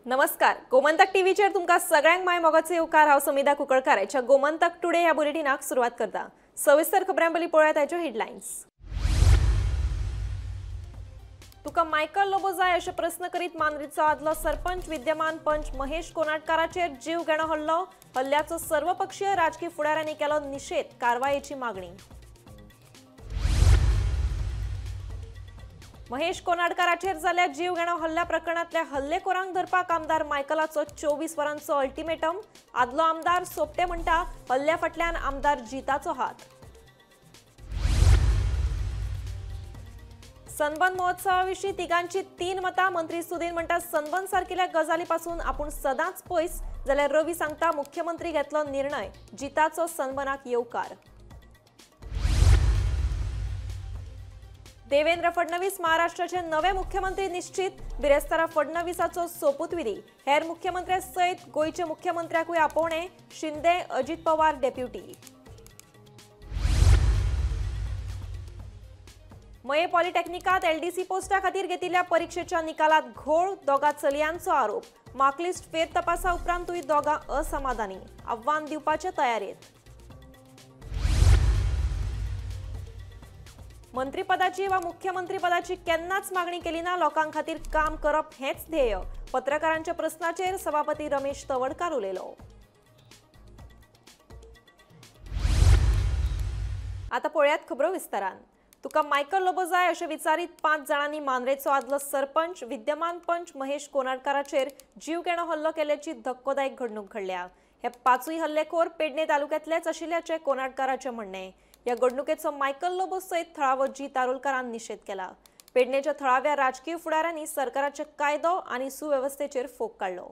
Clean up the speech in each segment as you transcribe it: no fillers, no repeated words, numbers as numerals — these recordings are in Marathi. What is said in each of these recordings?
नमस्कार, गोमंतक टीव्हीचेर तुमकां सगळ्यांक माय मोगाचो येवकार। हांव समिधा कुंकळकार। गोमंतक टुडे ह्या बुलेटिनाक सुरवात करता। सविस्तर खबरांपयलीं पळोवया ताच्यो हेडलायन्स। तुका मायकल लोबो जाय अशे प्रस्न करीत मांद्रेचो आदलो सरपंच विद्यमान पंच महेश कोनाटकाराचेर जीव घेणो हल्लो। हल्ल्याचो सर्वपक्षीय राजकीय फुडाऱ्यांनी केलो निषेध, कारवायेची मागणी। महेश कोनाटकाराचेर जाल्ल्या जीव घेणो हल्ल्या प्रकरणातल्या हल्लेखोरांक धरपाक आमदार मायकलाचो 24 वरांचो अल्टिमेटम। आदलो आमदार सोपटे म्हणटा हल्ल्या फाटल्यान आमदार जिताचो हात। सनबर्न महोत्सवाविशीं तिगांची 3 मतां। मंत्री सुदीन म्हणटा सनबर्न सारकिल्या गजाली पासून आपूण सदांच पयस, जाल्यार रवी सांगता मुख्यमंत्री घेतलो निर्णय, जिताचो सनबर्नाक येवकार। देवेंद्र फडणवीस महाराष्ट्राचे नवे मुख्यमंत्री निश्चित। बिरेस्तारा फडणवीसाचो सोपूत विधी। हेर मुख्यमंत्र्या सयत गोयचे मुख्यमंत्र्याकूय आपोवणे। शिंदे, अजित पवार डेप्युटी। मये पॉलिटेक्निकात एलडीसी पोस्टा खातीर घेतिल्ल्या परीक्षेच्या निकालात घोळ। दोगा चलयांचो आरोप। मार्कलिस्ट फेर तपासा उपरांतूय दोगा असमाधानी। आव्हान दिवपाचे तयारेत। मंत्रीपदाची वा मुख्यमंत्री पदाची केन्नाच मागणी केली ना। लोकां खातीर काम करप हेच ध्येय। पत्रकारांच्या प्रस्नाचेर सभापती रमेश तवडकार उलयलो। आता पळयात खबरो विस्तारान। तुका मायकल लोबो जाय अशें विचारीत 5 जाणांनी मांद्रेचो आदलो सरपंच विद्यमान पंच महेश कोनाटकाराचेर जीव घेणो हल्लो केल्ल्याची धक्कोदायक घडणूक घडल्या। हे 5 हल्लेखोर पेडणे तालुक्यांतलेच आशिल्ल्याचे कोनाटकाराचे म्हणणे। या घडणुकेचो मायकल लोबो सयत थळावो जी तारुलकारान निषेध केला। पेडणेच्या थळाव्या राजकीय फुडाऱ्यांनी सरकाराचे कायदो आनी सुवेवस्थेचेर फोग काढलो।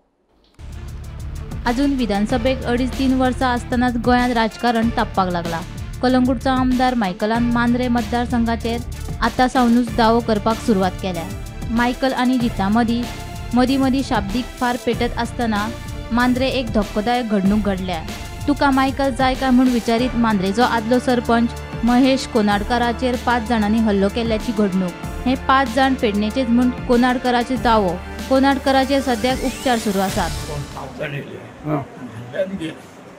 अजून विधानसभेक 2.5-3 वर्सां आसतनाच गोंयांत राजकारण तापपाक लागला। कलंगूटचो आमदार मायकलान मांद्रे मतदारसंघाचेर आतां सावनूच दावो करपाक सुरवात केल्या। मायकल आनी जिता मदीं शाब्दीक फार पेटत आसतना मांद्रे एक धक्कोदायक घडणूक घडल्या। तुका मायकल जाय काय म्हूण विचारीत मांद्रेचो आदलो सरपंच महेश कोनाटकाराचेर 5 जाणांनी हल्लो केल्ल्याची घडणूक। हे 5 जाण पेडणेचेच म्हूण कोनाटकाराचे दावो। कोनाटकाराचेर सद्याक उपचार सुरू आसात।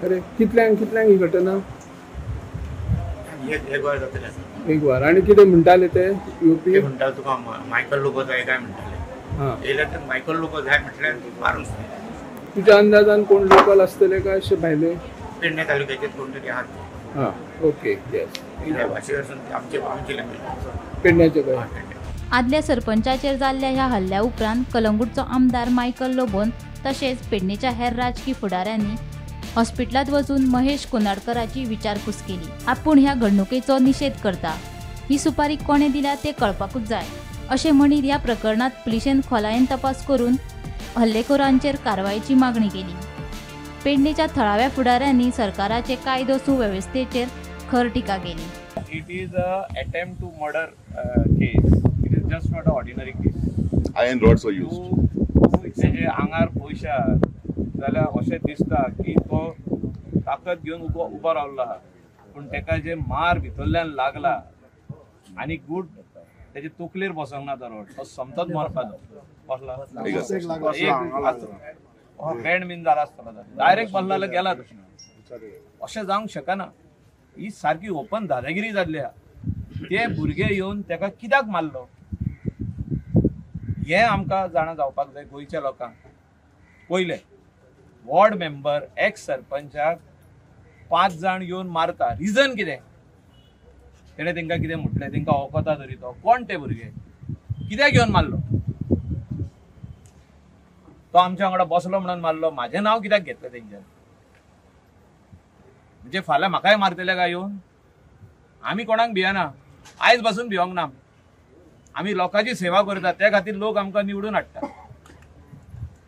अरे कितल्यांक ही घटना? एक वार आणि कितें म्हणटाले ते यूपी म्हणटा तुका मायकल लोबो जाय काय म्हणटाले। येयले तर मायकल लोबो जाय म्हटल्यार मारून तुझ्या अंदाजान कोण लोकल असतले काय अशे भायले? पेडणे तालुक्याचे कोण तरी आहात। Okay, yes. आमचे पेडण्याचे काय? आदल्या सरपंचाचेर जाल्ल्या ह्या हल्ल्या उपरांत कलंगूटचो आमदार मायकल लोबोन तशेंच पेडणेच्या हेर राजकीय फुडाऱ्यांनी हॉस्पिटलांत वचून महेश कोनाटकाराची विचारपूस केली। आपूण ह्या घडणुकेचो निषेध करता। ही सुपारी कोणे दिल्या ते कळपाकूच जाय अशें म्हणीत ह्या प्रकरणात पुलिशेन खोलायेन तपास करून हल्लेखोरांचेर कारवायेची मागणी केली। पेडणेच्या थळाव्या फुडाऱ्यांनी सरकाराचे कायदो सुवेवस्थेचेर खर टिका केली। It is an attempt to murder case. It is just not an ordinary case. Iron rods were used. तेजे आंगार पयशा जाल्यार अशें दिसता की तो ताकद घेवन उबो रावल्लो आहा, पूण तेका जे मार भितरल्यान लागला आनी गुड तेजे तकलेर बसोंक ना तो रोड, तो समतोच मरपाचो बसला। बँड बीन जाला आसतलो डायरेक्ट बसला गेला तशें। अशें जावंक शकना। ही सारकी ओपन दादागिरी जाल्ली आहा। ते भुरगे येवन तेका कित्याक मारलो हें आमकां जाणा जावपाक जाय गोंयच्या लोकांक। पयले वॉर्ड मेंबर एक्स सरपंचाक 5 जाण येवन मारता, रिजन कितें? तेणें तेंकां कितें म्हटलें? तेंकां वखदां तरी तो कोण ते भुरगे कित्याक येवन मारलो? तो आमच्या वांगडा बसलो म्हणून मारलो? म्हाजें नांव कित्याक घेतलें तेंच्यान? म्हणजे फाल्यां म्हाकाय मारतले काय येवन? आमी कोणाक भियना, आयज पासून भिवंक ना। आमी लोकांची सेवा करता, त्या खातीर लोक आमकां निवडून हाडटा।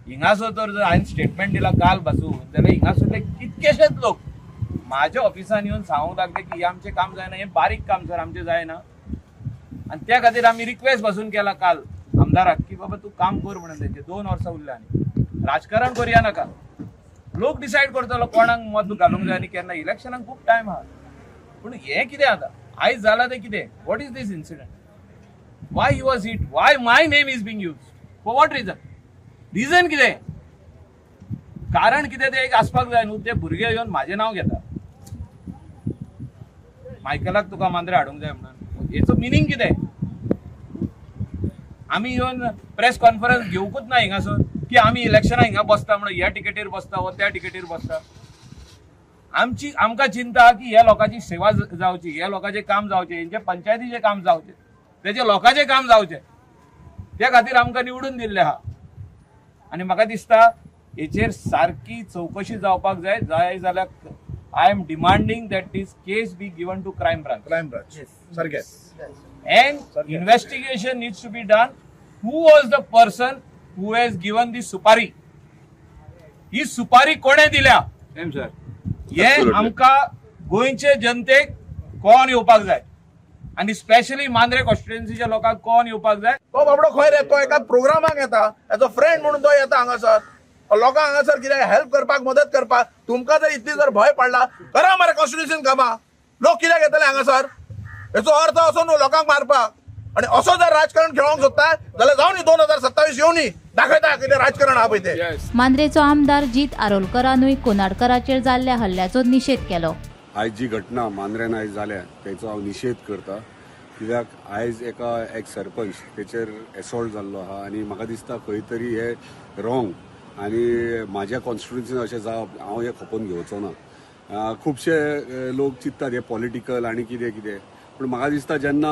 हिंगासर तर जर हांवें स्टेटमेंट दिला काल पासून, जाल्यार हिंगासरले कितकेशेच लोक म्हाज्या ऑफिसान येवन सांगूंक लागले की आमचें काम जायना, हें बारीक काम सर आमचें जायना। आनी त्या खातीर आमी रिक्वेस्ट पासून केला काल आमदाराक की बाबा तूं काम कर म्हणून। तेंचे 2 वर्सां उरल्या आनी राजकारण करूया नाका। लोक डिसायड करतलो कोणाक मत घालूंक जाय आनी केन्ना। इलेक्शनाक खूब टायम आहा, पूण हें कितें आतां आयज जालां तें कितें? What is this incident? Why he was hit? Why my name is being used? For what reason? Reason कितें? कारण कितें तें एक आसपाक जाय न्हू. ते भुरगे येवन म्हाजें नांव घेता, मायकलाक तुका मांद्रे हाडूंक जाय म्हणून. हेचो मिनींग कितें? आमी येवन प्रेस कॉन्फरन्स घेवकूच ना हिंगासर की आमी इलेक्शना हिंगा बसता म्हणून ह्या टिकेटीर बसता वा त्या टिकेटीर बसता. आमकां चिंता की ह्या लोकांची सेवा जावची, ह्या लोकांचें काम जावचें, हेंचे पंचायतीचें काम जावचें, तेजे लोकांचें काम जावचें, त्या खातीर आमकां निवडून दिल्ले आहा. आनी म्हाका दिसता हेचेर सारकी चवकशी जावपाक जाय. जाय जाल्यार I am demanding that this case be given to crime branch. सारकें. And investigation needs to be done. Who was the person who has given the supari? ही सुपारी कोणे दिल्या हे आमकां गोंयचे जनतेक कोण येवपाक जाय, आनी स्पेशली मांद्रे कॉन्स्टिट्युएन्सीच्या लोकांक कोण येवपाक जाय. तो बाबडो खंय रे? तो एका प्रोग्रामाक येता, एज अ फ्रेंड म्हणून तो येता हांगासर, लोकांक हांगासर कितें हेल्प करपाक, मदत करपाक. तुमकां जर इतली जर भंय पडला, करा मरे कॉन्स्टिट्युएन्सीन कामां. लोक कित्याक येतले हांगासर? हेचो अर्थ असो न्हू लोकांक मारपाक. आणि असो जर राजकारण खेळोंक सोदता जाल्यार जावन 2027 येवनी दाखयता कितें राजकारण आहा पळय ते. मांद्रेचो आमदार जीत आरोलकरानूय कोनाडकराचेर जाल्ल्या हल्ल्याचो निशेध केलो. आयज जी घटना मांद्रेन आयज जाल्या तेचो हांव निशेध करता, कित्याक आयज एका एक सरपंच तेचेर एसॉल्ट जाल्लो आहा आनी म्हाका दिसता खंय तरी हे रॉंग आनी म्हाज्या कॉन्स्टिट्युएन्सीन अशें जावप हांव हे खपोवन घेवचो ना. खुबशे लोक चिंततात हे पॉलिटिकल आनी कितें कितें, पूण म्हाका दिसता जेन्ना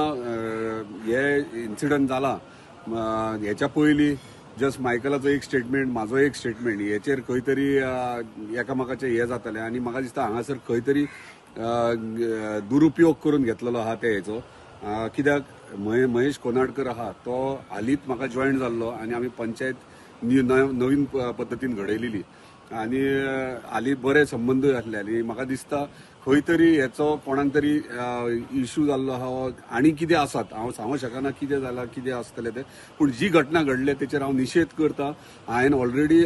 हे इन्सिडंट जाला हेच्या पयलीं जस्ट मायकलाचो एक स्टेटमेंट, म्हाजो एक स्टेटमेंट, हेचेर खंय तरी एकामेकाचें हे जातलें आनी म्हाका दिसता हांगासर खंय तरी दुरुपयोग करून घेतलेलो आहा ते हेचो. कित्याक महेश कोनाडकर आहा तो हालींच म्हाका जॉयन जाल्लो आनी आमी पंचायत नवीन पद्दतीन घडयलेली आनी हालीं बरे संबंदूय आसले आनी म्हाका दिसता खंय तरी हेचो कोणाक तरी इश्यू जाल्लो आहा आनी कितें आसात. हांव सांगूंक शकना कितें जालां कितें आसतलें तें, पूण जी घटना घडली तेचेर हांव निशेध करता. हांवें ऑलरेडी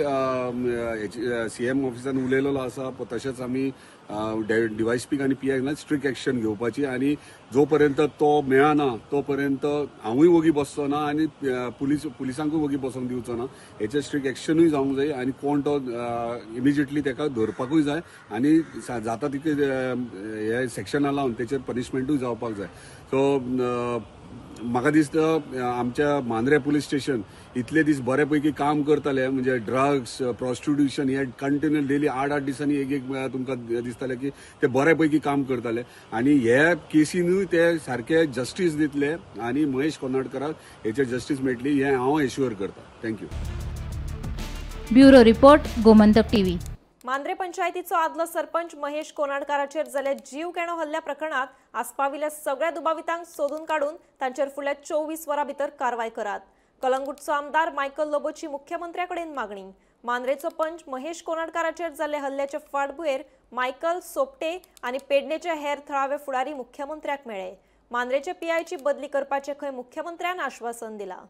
CM ऑफिसान उलयलेलो आसा, तशेंच आमी DYSPक आनी PIक स्ट्रिक्ट एक्शन घेवपाची आनी जो पर्यंत तो मेळना तो पर्यंत हांवूय वगी बसचो ना आनी पुलिसांकूय वगी बसोंक दिवचो ना. हेचेर स्ट्रिक्ट एक्शनूय जावंक जाय आनी कोण तो इमिजिएटली ताका धरपाकूय जाय आनी जाता तितके हे सेक्शनां लावन तेचेर पनिशमेंटूय जावपाक जाय. सो म्हाका दिसता आमच्या मांद्रे पुलीस स्टेशन इतले दीस बऱ्यापैकी काम करताले, म्हणजे ड्रग्स प्रॉस्टिट्युशन हे कंटिन्यू डेली 8-8 दिसांनी एक तुमकां दिसताले की ते बऱ्यापैकी काम करताले आनी हे केसीनूय ते सारखे जस्टीस दितले आनी महेश कोनाडकराक हेचेर जस्टीस मेळटली हे हांव एश्युअर करता. Thank you. Bureau report, Gomantak TV. Mandrem पंचायतीचो आदलो सरपंच महेश कोनाडकराचेर जाल्ल्या जीव घेणो हल्ल्या प्रकरणात आस्पाविल्ल्या सगळ्या दुबावितांक सोदून काडून तांचेर फुडल्या 24 वरां भितर कारवाय करात. कलंगूटचो आमदार मायकल लोबोची मुख्यमंत्र्याकडेन मागणी. मांद्रेचो पंच महेश कोनाडकराचेर जाल्ल्या हल्ल्याचे फाटभुंयेर मायकल, सोपटे आनी पेडणेचे हेर थळावे फुडारी मुख्यमंत्र्याक मेळ्ळे. मांद्रेचे PIची बदली करपाचे खंय मुख्यमंत्र्यान आश्वासन दिलां.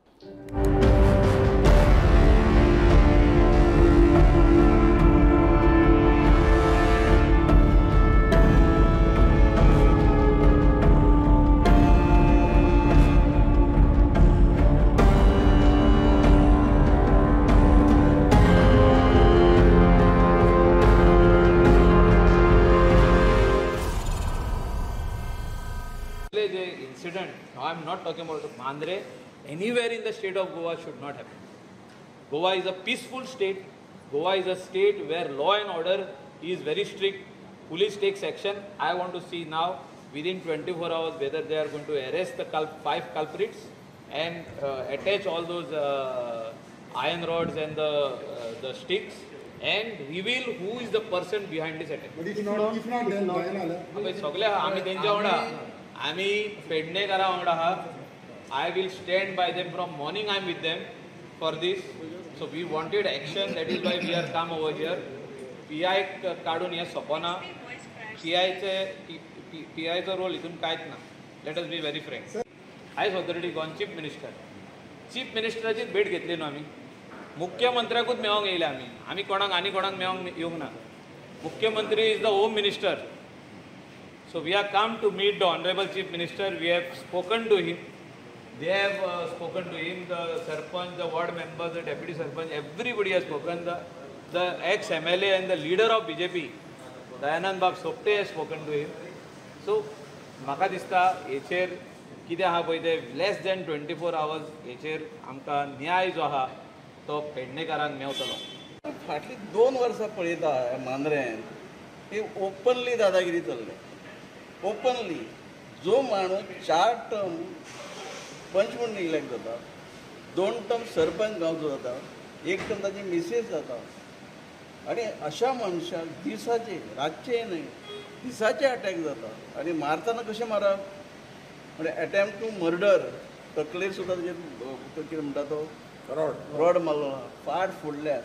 Incident. Now I am not talking about Mandre. Anywhere in the state of Goa should not happen. Goa is a peaceful state. Goa is a state where law and order is very strict. Police takes action. I want to see now within 24 hours whether they are going to arrest the 5 culprits and attach all those iron rods and the sticks and reveal who is the person behind this attack. But if not then सगळे आम्ही त्यांच्या वांगडा आम्ही पेडणेकारा वांगडा आहा. I will stand by them from morning. I am with them for this. So we wanted action, that is why we are come over here. PI काढून हे सोपना. PIचो रोल हितून कांयच ना. Let us be very frank. आयज ऑलरेडी गॉन चीफ मिनिस्टराची भेट घेतली न्हू आमी. मुख्यमंत्र्याकूच मेळोंक येयले आमी कोणाक आनी कोणाक मेळोंक येवंक ना. मुख्यमंत्री is the home minister. So we have come to meet the Honorable Chief Minister. We have spoken to him. They have spoken to him, the Sarpanch, the ward members, the Deputy Sarpanch, everybody has spoken. The the ex-MLA and the leader of BJP, Dayanand Bab Sopte, has spoken to him. So, म्हाका दिसता हेचेर कितें आहा पळय ते less than 24 hours हेचेर आमकां न्याय जो आहा तो पेडणेकारांक मेवतलो. फाटली 2 वर्सां पळयता मांद्रेन ही ओपनली दादागिरी चल्ले. ओपनली जो माणूस 4 टर्म पंच म्हणून इलेक्ट जाता, 2 टर्म सरपंच गांवचो जाता, 1 टर्म ताची मिसेस जाता आणि अशा मनशाक दिसाचे रातचे न्हय दिसाचे अटॅक जाता आणि मारतना कशें मारप म्हणजे अटॅम्प्ट टू मर्डर तकलेर सुद्दां ताजेर कितें म्हणटा तो रॉड मारलो, फाट फोडल्या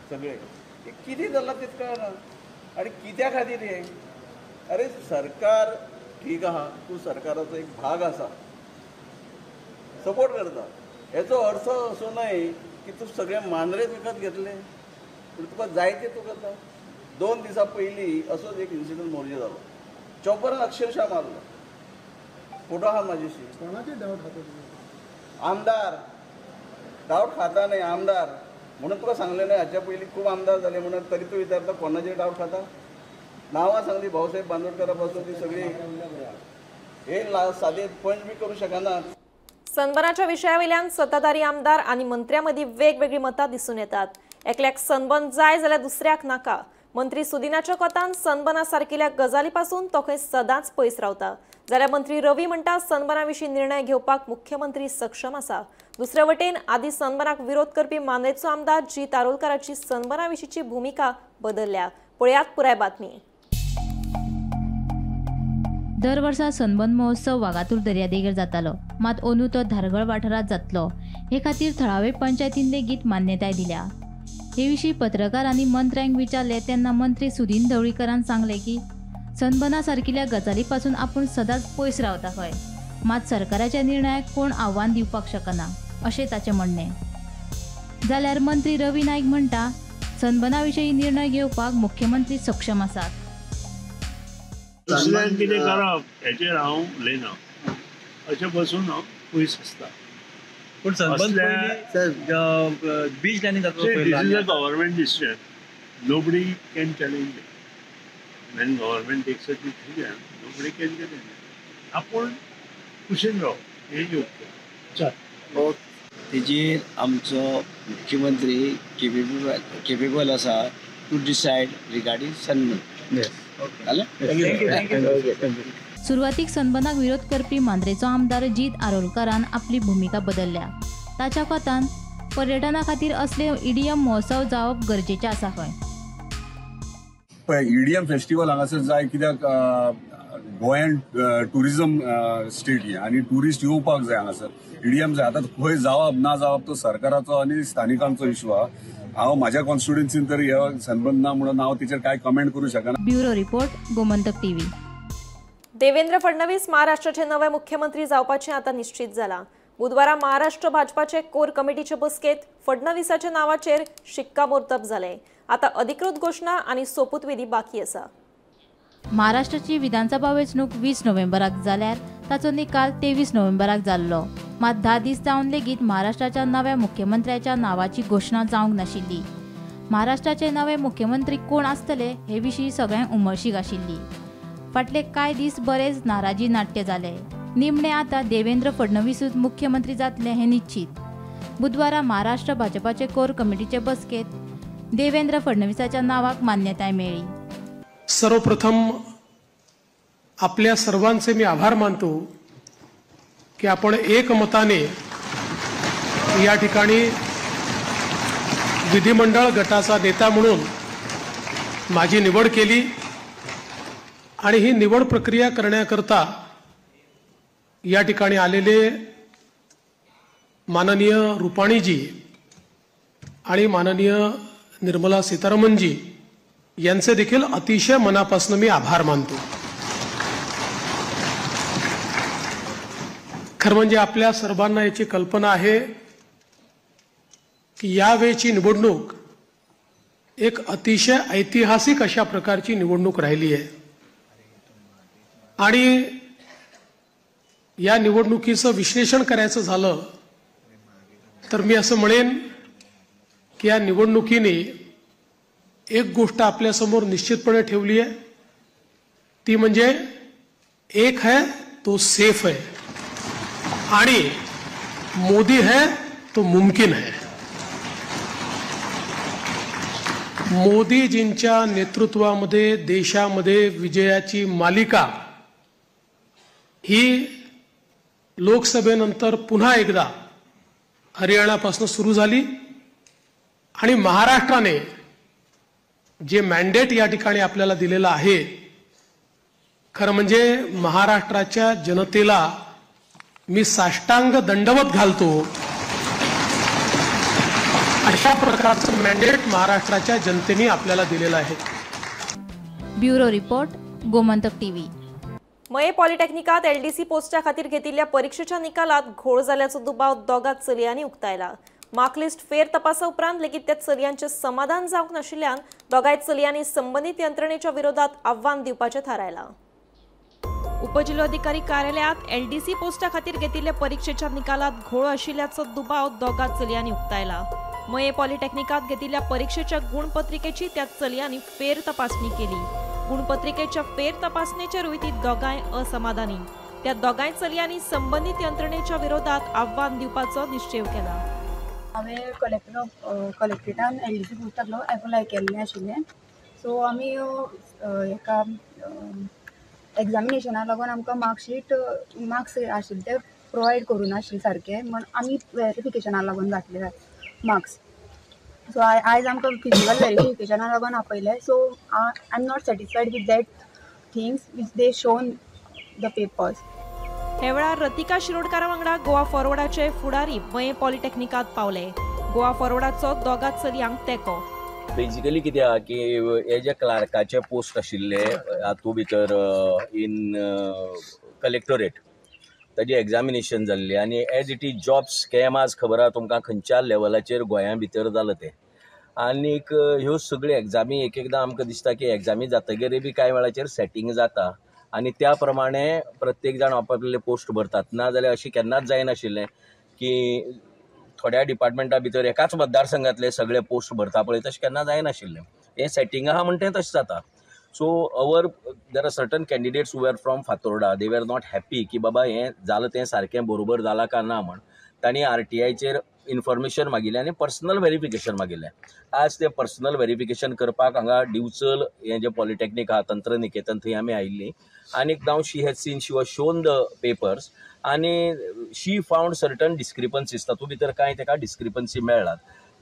सगळे. हे कितें जालां तेच कळना आणि कित्या खातीर हे. अरे सरकार ठीक आहा, तूं सरकाराचो एक भाग आसा, सपोर्ट करता. हेचो अर्थ असो न्हय की तूं सगळे मांद्रेच विकत घेतले. पूण तुका जाय ते तूं करता. 2 दिसां पयलीं असोच एक इन्सिडंट मोर्जे जालो. चॉपरान अक्षरशः मारलो. फोटो आहा म्हाजेशी. कोणाचे डावट खाता? आमदार डावट खाता न्हय, आमदार म्हणून तुका सांगलें न्हय. हाच्या पयलीं खूब आमदार जाले म्हणून तरी तूं विचारता कोणाचेर डावट खाता. नांवां सांगली भाऊसाहेब बांदोडकरा पासून ती सगळी हे सादे पंच बी करूं शकनात. सनबर्नाच्या विशयावयल्यान सत्ताधारी आमदार आनी मंत्र्यां मदीं वेगवेगळी मतां दिसून येतात. एकल्याक सनबर्न जाय जाल्यार दुसऱ्याक नाका. मंत्री सुदिनाच्या कोतान सनबर्ना सारकिल्या गजाली पासून तो खंय सदांच पयस रावता. जाल्यार मंत्री रवी म्हणटा सनबर्ना विशीं निर्णय घेवपाक मुख्यमंत्री सक्षम आसा. दुसरे वटेन आदी सनबर्नाक विरोध करपी मांद्रेचो आमदार जीत आरोलकराची सनबर्ना विशींची भुमिका बदलल्या. पळयात पुराय बातमी. दर वर्सा सनबर्न महोत्सव वागातूर दर्यादेगेर जातालो, मात अंदू तो धारगळ वाठारांत जातलो हे खातीर थळावे पंचायतीन लेगीत मान्यताय दिल्या. हे विशीं पत्रकार आनी मंत्र्यांक विचारले तेन्ना मंत्री सुदीन ढवळीकरान सांगले की सनबर्ना सारकिल्या गजाली पासून आपूण सदांच पयस रावता खंय, मात सरकाराच्या निर्णयाक कोण आव्हान दिवपाक शकना अशें ताचें म्हणणें. जाल्यार मंत्री रवी नाईक म्हणटा सनबर्ना विशीं निर्णय घेवपाक मुख्यमंत्री सक्षम आसात. दुसऱ्यान कितें करप हेचेर हांव उलयना. अशें बसून हांव पयस आसता. पूण beach lining this is a government decision. Nobody can challenge it. When government takes a decision nobody can challenge it. आपूण कुशीन राव हे योग्य. तेजेर आमचो मुख्यमंत्री केपेबल आसा टू डिसायड रिगार्डिंग सनबर्न. सुरवातीक सनबर्नाक विरोध करपी मांद्रेचो आमदार जीत आरोलकरान आपली भूमिका बदलल्या. ताच्या कोतान पर्यटना खातीर असले ईडीएम महोत्सव जावप गरजेचें आसा खंय. पळय ईडीएम फेस्टिवल हांगासर जाय कित्याक गोंयान टुरिजम स्टेट ही आनी टुरिस्ट येवपाक जाय हांगासर. ईडीएम जाय. आतां खंय जावप ना जावप तो सरकाराचो आनी स्थानिकांचो इशू आहा. हांव म्हाज्या कॉन्स्टिट्युएन्सीन तरी हे सनबर्न ना म्हणून हांव तेचेर कांय कमेंट करूं शकना. Bureau report, Gomantak TV. Devendra Fadnavis महाराष्ट्राचे नवे मुख्यमंत्री जावपाचें आतां निश्चित जालां. बुधवारा महाराष्ट्र भाजपाचे कोर कमिटीचे बसकेत फडणवीसाच्या नावाचेर शिक्कामोर्तब जालें. आतां अधिकृत घोषणा आनी सोपूतविधी बाकी आसा. महाराष्ट्राची विधानसभा वेंचणूक 20 नोव्हेंबराक जाल्यार ताचो निकाल 23 नोव्हेंबराक जाल्लो. मात 10 दीस जावन लेगीत महाराष्ट्राच्या नव्या मुख्यमंत्र्याच्या नावाची घोषणा जावंक नाशिल्ली. महाराष्ट्राचे नवे मुख्यमंत्री कोण आसतले हे विशीं सगळ्यांक उमळशीक आशिल्ली. फाटले कांय दीस बरेच नाराजी नाट्य जाले. निमणे आतां देवेंद्र फडणवीसूच मुख्यमंत्री जातले हें निश्चित. बुधवारा महाराष्ट्र भाजपाचे कोर कमिटीचे बसकेत देवेंद्र फडणवीसाच्या नावाक मान्यताय मेळ्ळी. सर्वप्रथम आपल्या सर्वांचे मी आभार मानतो की आपण एकमताने या ठिकाणी विधिमंडळ गटाचा नेता म्हणून माझी निवड केली आणि ही निवड प्रक्रिया करण्याकरता या ठिकाणी आलेले माननीय रुपाणीजी आणि माननीय निर्मला सीतारामनजी यांचे देखील अतिशय मनापासून मी आभार मानतो. खरं म्हणजे आपल्या सर्वांना याची कल्पना आहे की यावेळची निवडणूक एक अतिशय ऐतिहासिक अशा प्रकारची निवडणूक राहिली आहे आणि या निवडणुकीचं विश्लेषण करायचं झालं तर मी असं म्हणेन की या निवडणुकीने एक गोष्ट आपल्यासमोर निश्चितपणे ठेवली आहे, ती म्हणजे एक है तो सेफ है आणि मोदी है तो मुमकिन है. मोदीजींच्या नेतृत्वामध्ये देशामध्ये विजयाची मालिका ही लोकसभेनंतर पुन्हा एकदा हरियाणापासून सुरू झाली आणि महाराष्ट्राने जे मॅन्डेट या ठिकाणी आपल्याला दिलेलं आहे, खरं म्हणजे महाराष्ट्राच्या जनतेला मी साष्टांग दंडवत घालतो. अशा प्रकारचं मॅन्डेट महाराष्ट्राच्या जनतेने आपल्याला दिलेलं आहे. Bureau report, Gomantak TV. मये पॉलिटेक्निकात LDC पोस्टा खातीर घेतिल्ल्या परीक्षेच्या निकालात घोळ जाल्याचो दुबाव दोगां चलयांनी उक्तायला. मार्कलिस्ट फेर तपासा उपरांत लेगीत त्या चलयांचे समाधान जावंक नाशिल्ल्यान दोगांय चलयांनी संबंधित यंत्रणेच्या विरोधात आव्हान दिवपाचें थारायलां. उपजिल्लोधिकारी कार्यालयात LDC पोस्टा खातीर घेतिल्ल्या परीक्षेच्या निकालात घोळ आशिल्ल्याचो दुबाव दोगां चलयांनी उक्तायला. मये पॉलिटेक्निकात घेतिल्ल्या परीक्षेच्या गुणपत्रिकेची त्या चलयांनी फेर तपासणी केली. गुणपत्रिकेच्या फेर तपासणीचेरूय ती दोगांय असमाधानी. त्या दोगांय चलयांनी संबंधित यंत्रणेच्या विरोधात आव्हान दिवपाचो निश्चय केला. हांवें कलेक्टरेटान LDC पोस्टाक एप्लाय केल्लें आशिल्लें. सो आमी एका एग्जामिनेशनाक लागून आमकां मार्क्स आशिल्ले ते प्रोवायड करूं नाशिल्ले सारके, म्हण आमी वेरिफिकेशनाक लागून घातले मार्क्स. सो आयज आमकां फिजिकल वेरिफिकेशनाक लागून आपयले. So I am not satisfied with that things which they shown the papers. हे वेळार रतिका शिरोडकारा वांगडा गोवा फॉरवर्डाचे फुडारी मये पॉलिटेक्निकात पावले. गोवा फॉरवर्डाचो दोगां चलयांक तेंको. बेजिकली कित्याक की हे जे क्लार्काचे पोस्ट आशिल्ले हातूंत भितर इन कलेक्टोरेट ताजी एग्जामिनेशन जाल्ली आनी as it is job scam आज खबर आहा तुमकां खंयच्या लेवलाचेर गोंया भितर जालां तें. आनीक ह्यो सगळ्यो एग्जामी एक एकदां आमकां दिसता की एग्जामी जातकीर बी कांय वेळाचेर सेटींग जाता आनी त्या प्रमाणे प्रत्येक जाण आपआपले पोस्ट भरतात. नाजाल्यार अशें केन्नाच जायनाशिल्लें की थोड्या डिपार्टमेंटा भितर एकाच मतदारसंघातले सगळे पोस्ट भरता पळय तशें केन्ना जायनाशिल्लें. हें सेटींग आहा म्हणटा तें तशें जाता. So there are certain candidates who are from Fatorda, they were not happy की बाबा हें जालां तें सारकें बरोबर जालां काय ना म्हण. तांणी RTIचेर इन्फॉर्मेशन मागिल्लें आनी पर्सनल व्हेरिफिकेशन मागिल्लें. आज तें पर्सनल व्हेरिफिकेशन करपाक हांगा डिवचल हें जें पॉलिटेक्नीक आहा तंत्रनिकेतन थंय आमी आयिल्लीं. आनीक नाव she has seen, she was shown the papers आनी शी फावंड सर्टन डिस्क्रिपन्सीज. तातूंत भितर कांय ताका डिस्क्रिपन्सी मेळ्ळात.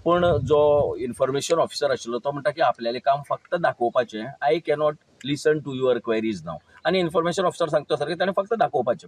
पूण जो इन्फॉर्मेशन ऑफिसर आशिल्लो तो म्हणटा की आपल्यालें काम फक्त दाखोवपाचें. I cannot listen to your queries now. आनी इन्फॉर्मेशन ऑफिसर सांगता सारकें ताणें फक्त दाखोवपाचें.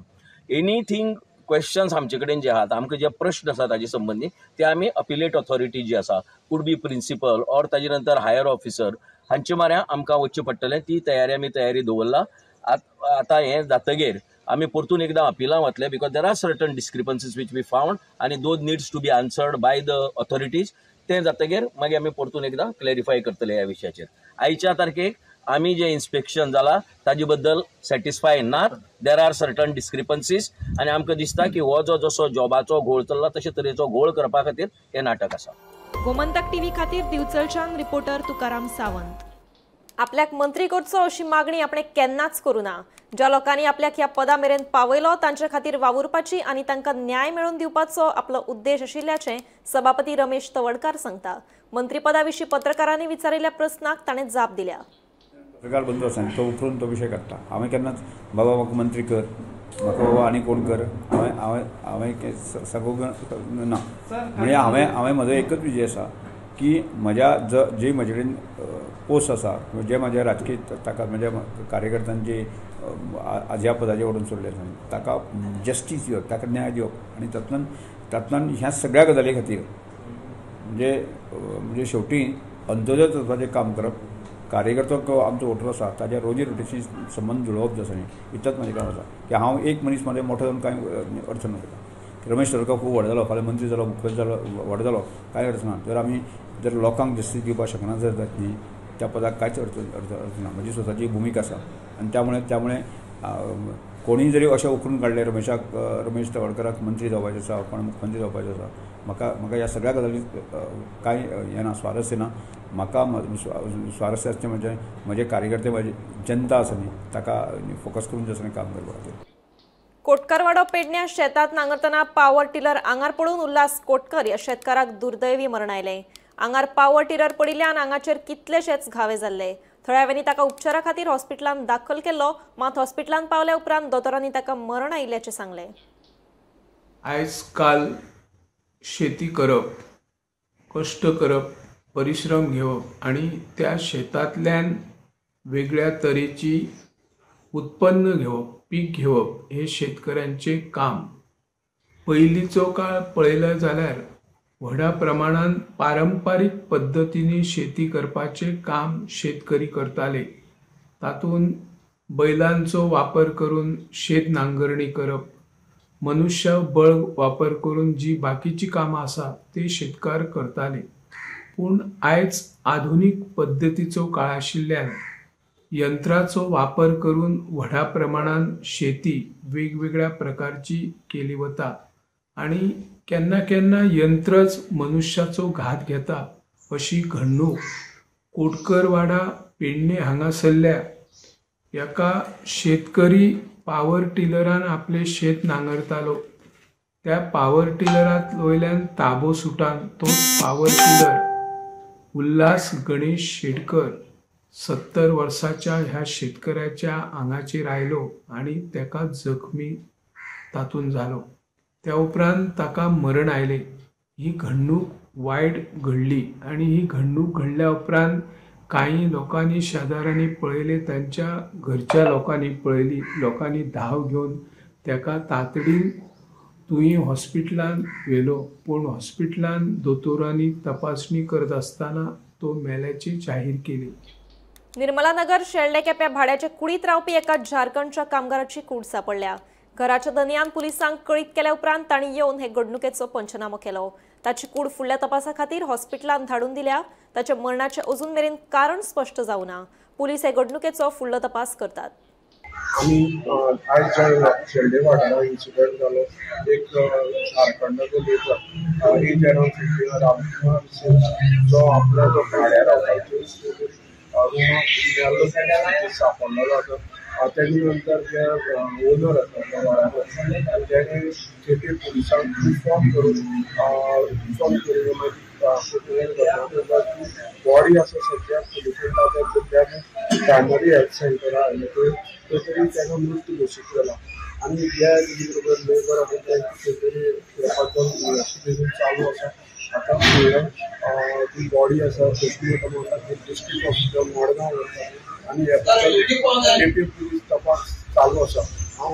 एनीथींग क्वेश्चन्स आमचे कडेन जे आहात, आमकां जे प्रश्न आसा ताजे संबंदी ते आमी अपिलेट ऑथॉरिटी जी आसा, कूड बी प्रिंसिपल ऑर ताजे नंतर हायर ऑफिसर हांचे म्हऱ्या आमकां वचचें पडटलें. ती तयारी दवरला. आतां हें जातकीर आमी परतून एकदां अपिलां वतले because there are certain discrepancies which we found आनी those needs to be answered by the authorities. तें जातकीर मागीर आमी परतून एकदां क्लॅरिफाय करतले ह्या विशयाचेर. आयच्या तारखेक आमी जें इन्स्पेक्शन जालां ताजे बद्दल सॅटिस्फाय नात. देर आर सर्टन डिस्क्रिपन्सीज आनी आमकां दिसता की हो जो जसो जॉबाचो घोळ चल्ला तशे तरेचो घोळ करपा खातीर हें नाटक आसा. गोमंतक टीव्ही खातीर दिवचलच्यान रिपोर्टर तुकाराम सावंत. आपल्याक मंत्री करचो अशी मागणी आपणे केन्नाच करूं ना. ज्या लोकांनी आपल्याक ह्या पदा मेरेन पावयलो तांचे खातीर वावुरपाची आनी तांकां न्याय मेळोवन दिवपाचो आपलो उद्देश आशिल्ल्याचें सभापती रमेश तवडकार सांगता. मंत्रीपदा विशीं पत्रकारांनी विचारिल्ल्या प्रस्नाक ताणें जाप दिल्या. पत्रकार बंदो आसा तो उखलून तो विशय काडटा. हांवें केन्नाच बाबा म्हाका मंत्री कर, म्हाका बाबा आनी कोण कर, हांवें सांगूंक ना. म्हणजे हांवें म्हजो एकच विजय आसा की म्हज्या जी म्हजे कडेन पोस्ट आसा जे म्हाज्या राजकीय ताका म्हज्या कार्यकर्त्यांची ह्या पदाचेर ओडून सोडले आसा ताका जस्टीस दिवप, ताका न्याय दिवप आनी तातूंतल्यान ह्या सगळ्या गजाली खातीर म्हणजे शेवटी अंत्योदय तत्वाचें काम करप. कार्यकर्तो आमचो वोटर आसा ताच्या रोजी रोटीशी संबंद जुळोवप जो आसा न्ही इतलेंच म्हजें काम आसा की हांव एक मनीस म्हाजे मोठो जावन कांय अडचण ना ताका. रमेश तवडकर खूब व्हड जालो, फाल्यां मंत्री जालो, मुखेल जालो, व्हड जालो, कांय अडचण ना. जर आमी लोकांक जस्टीस दिवपाक शकना जर जात न्ही त्या पदाक कांयच अडचण ना. म्हजी स्वताची भुमिका आसा आनी त्यामुळे कोणी जरी अशें उखलून काडलें रमेश तवडकराक मंत्री जावपाचें आसा कोण मुख्यमंत्री जावपाचें आसा म्हाका ह्या सगळ्या गजाली कांय हें ना स्वारस्य ना. म्हाका स्वारस्य आसचें म्हणजे म्हजे कार्यकर्ते म्हजी जनता आसा न्ही ताका फोकस करून जसं काम करपा खातीर. कोटकारवाडो पेडण्या शेतात नांगरतना पावर टिलर आंगार पडून उल्हास कोटकर ह्या शेतकाराक दुर्दैवी मरण आयलें. आंगार पावर टिलर पडिल्ल्यान आंगाचेर कितलेशेच घावे जाल्ले. थळाव्यांनी ताका उपचारा खातीर हॉस्पिटलांत दाखल केल्लो, मात हॉस्पिटलांत पावल्या उपरांत दोतोरांनी ताका मरण आयिल्ल्याचें सांगलें. आयज काल शेती करप, कश्ट करप, परिश्रम घेवप आणि त्या शेतांतल्यान वेगळ्या तरेची उत्पन्न घेवप, पीक घेवप हे शेतकऱ्यांचे काम. पयलींचो काळ पळयलो जाल्यार व्हडा प्रमाणात पारंपारीक पद्दतींनी शेती करपाचे काम शेतकरी करताले. तातूंत बैलांचो वापर करून शेत नांगरणी करप, मनुष्यबळ वापर करून जी बाकीची कामां आसा ते शेतकार करताले. पूण आयज आधुनीक पद्दतीचो काळ आशिल्ल्यान यंत्राचो वापर करून व्हडा प्रमाणात शेती वेगवेगळ्या प्रकारची केली वता आणि केन्ना केन्ना यंत्रच मनुष्याचो घात घेता अशी घडणूक कोटकरवाडा पेडणे हांगासरल्या एका शेतकरी पावर टिलरान आपले शेत नांगरतालो. त्या पावर टिलरांत वयल्यान ताबो सुटान तो पावर टिलर उल्हास गणेश शेटकर 70 वर्साच्या ह्या शेतकऱ्याच्या आंगाचेर आयलो आणि ताका जखमी तातून जालो. त्या उपरांत ताका मरण आयलें. ही घडणूक वायट घडली आणि ही घडणूक घडल्या उपरांत काही लोकांनी शेजाऱ्यांनी पळयले, त्यांच्या घरच्या लोकांनी पळयली. लोकांनी धाव घेवन ताका तातडीन तुयी हॉस्पिटलांत व्हेलो, पूण हॉस्पिटलांत दोतोरांनी तपासणी करत आसतना तो मेल्याची जाहीर केली. निर्मलानगर शेळडे केप्या भाड्याच्या कुडीत रावपी एका झारखंडच्या कामगाराची कूड सापडल्या. घराच्या दनयान पुलिसांक कळीत केल्या उपरांत तांणी येवन हे घडणुकेचो पंचनामो केलो. ताची कूड फुडल्या तपासा खातीर हॉस्पिटलांत धाडून दिल्या. ताच्या मरणाचे अजून मेरेन कारण स्पश्ट जावना. पुलीस हे घडणुकेचो फुडलो तपास करतात. आज शेळडे वाठारात इन्सिडंट जालो. एक झारखंडाचो labour age around 50 Ramkumar Singh जो आपल्या जो भाड्यार रावपाचो सापडलो जाता. त्याच्या नंतर जे ओनर आसा त्याने तेथे पुलिसांक इन्फॉर्म करून बॉडी आसा सध्या पुलिसांनी ताब्यात घेतल्या. प्रायमरी हेल्थ सेंटर आनी थंय त्याचा मृत्यू घोशीत केला. आणि जे बरोबर लेबर आसा त्यांची इन्व्हेस्टिगेशन चालू आसा. आता ती बॉडी आसा डिस्ट्रिक्ट हॉस्पिटल मडगांव वता आणि पुलीस तपास चालू आसा. हांव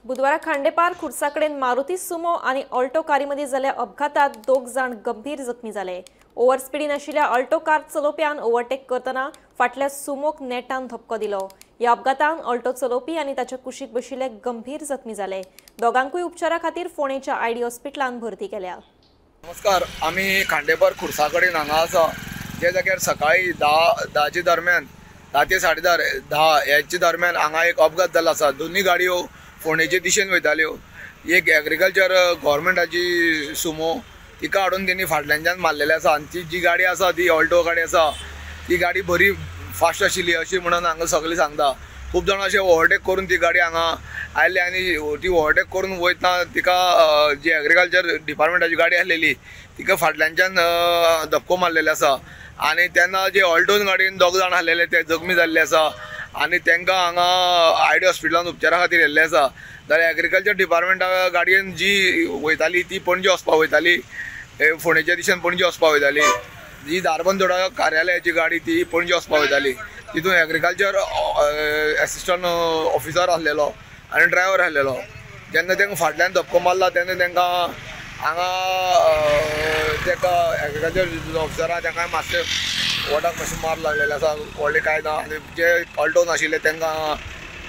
बुधवारा खांडेपार खुर्साकडेन मारुती सुमो आणि ऑल्टो कारी मदीं जाल्ल्या अपघातात 2 जाण गंभीर जखमी जाले. ओव्हर स्पिडीन आशिल्ल्या ऑल्टो कार चलोवप्यान ओव्हरटेक करतना फाटल्या सुमोक नेटान धपको दिलो. ह्या अपघातान ऑल्टो चलोवपी आनी ताच्या कुशीक बशिल्ले गंभीर जखमी जाले. दोगांकूय उपचारा खातीर फोंडेच्या आयडी हॉस्पिटलांत भरती केल्या. नमस्कार, आमी खांडेपार खुर्सा कडेन हांगा आसा. जे जाग्यार सकाळी 10 दरम्यान 10 ते 10:30 ह्याच्या दरम्यान हांगा एक अपघात जाल्लो आसा. दोन्ही गाडयो फोंडेचे दिशेन वयताल्यो. एक एग्रीकल्चर गव्हर्मेंटाची सुमो तिका हाडून तेणी फाटल्यानच्यान मारलेली आसा आनी ती जी गाडी आसा ती ऑल्टो गाडी आसा ती गाडी बरी फास्ट आशिल्ली अशी म्हणून हांगा सगळीं सांगता. खूब जाणां अशें ओव्हरटेक करून ती गाडी हांगा आयले आनी ती ओव्हरटेक करून वयतना तिका जी एग्रीकल्चर डिपार्टमेंटाची गाडी आसलेली तिका फाटल्यानच्यान धपको मारलेले आसा. आनी तेन्ना जे ऑल्टोन गाडयेन 2 जाण आसलेले ते जखमी जाल्ले आसा आनी तांकां हांगा आयडी हॉस्पिटलांत उपचारा खातीर व्हेल्ले आसा. जाल्यार एग्रीकल्चर डिपार्टमेंटा गाडयेन जी वयताली ती पणजे वचपाक वयताली, फोंडेच्या दिशेन पणजे वचपाक वयताली. जी धारबांदोडा कार्यालयाची गाडी ती पणजे वचपाक वयताली. तितून एग्रीकल्चर एसिस्टंट ऑफिसर आसलेलो आनी ड्रायव्हर आसलेलो. जेन्ना तांकां फाटल्यान धपको मारला तेन्ना तांकां हांगा ताका एग्रीकल्चर ऑफिसरान तांकां मातशें वोटाक मातशें मार लागलेले आसा. व्हडलें कांय ना. आनी जे ऑल्टोन आशिल्ले तांकां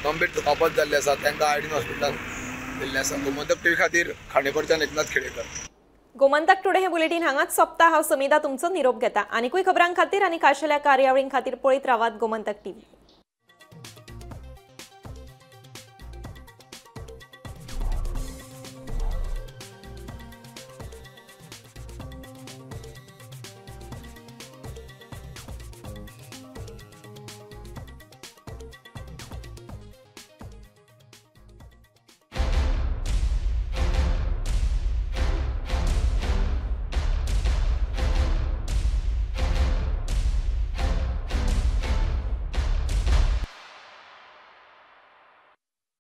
गंभीर दुखापत जाल्ली आसा. तांकां आयडीन हॉस्पिटलांत व्हेल्ले आसा. गोमंतक टीव्ही खातीर खांडेपारच्यान एकनाथ खेडेकर. गोमंतक टुडे हे बुलेटिन हांगाच सोंपता. हांव समिधा तुमचो निरोप घेता. आनीकूय खबरां खातीर आनी खाशेल्या कार्यावळीं खातीर पळयत रावात गोमंतक टीव्ही.